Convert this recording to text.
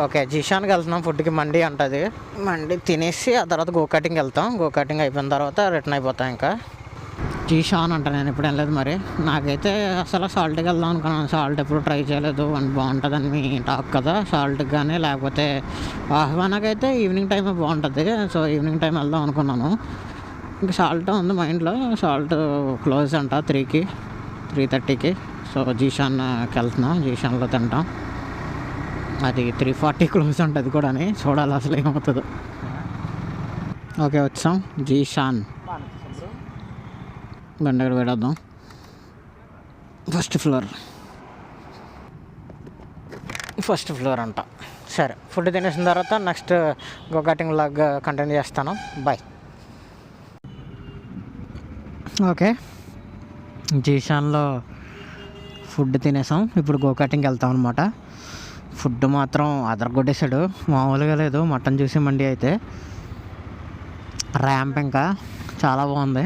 Okay, జీషాన్కి వెళ్తున్నాం. ఫుడ్కి మండి ఉంటుంది. మండి తినేసి ఆ తర్వాత గోకాటింగ్కి వెళ్తాం. గోకాటింగ్ అయిపోయిన తర్వాత రిటర్న్ అయిపోతాం. ఇంకా జీషాన్ అంట, నేను ఎప్పుడు వెళ్ళలేదు. మరి నాకైతే అసలు సాల్ట్కి వెళ్దాం అనుకున్నాను. సాల్ట్ ఎప్పుడు ట్రై చేయలేదు. బాగుంటుందని మీ టాక్ కదా. సాల్ట్కి కానీ లేకపోతే ఆహ్వానాకైతే ఈవినింగ్ టైమే బాగుంటుంది. సో ఈవినింగ్ టైం వెళ్దాం అనుకున్నాను. ఇంకా సాల్ట్ ఉంది మైండ్లో. సాల్ట్ క్లోజ్ అంట 3కి 3:30కి. సో జీషాన్కి వెళ్తున్నాం. జీషాన్లో తింటాం. అది 3:40 క్లోజ్ ఉంటుంది కూడా. చూడాలి అసలు ఏమవుతుందో. ఓకే, వచ్చాం జీషాన్. బండి దగ్గర పెట్టేద్దాం. ఫస్ట్ ఫ్లోర్ అంట. సరే, ఫుడ్ తినేసిన తర్వాత నెక్స్ట్ గోకాటింగ్ వ్లాగ్ కంటిన్యూ చేస్తాను. బాయ్. ఓకే, జీషాన్లో ఫుడ్ తినేసాం. ఇప్పుడు గోకాటింగ్కి వెళ్తాం అనమాట. ఫుడ్ మాత్రం అదరగొట్టేశాడు, మామూలుగా లేదు. మటన్ చూసి మండి అయితే ర్యాంప్ ఇంకా చాలా బాగుంది.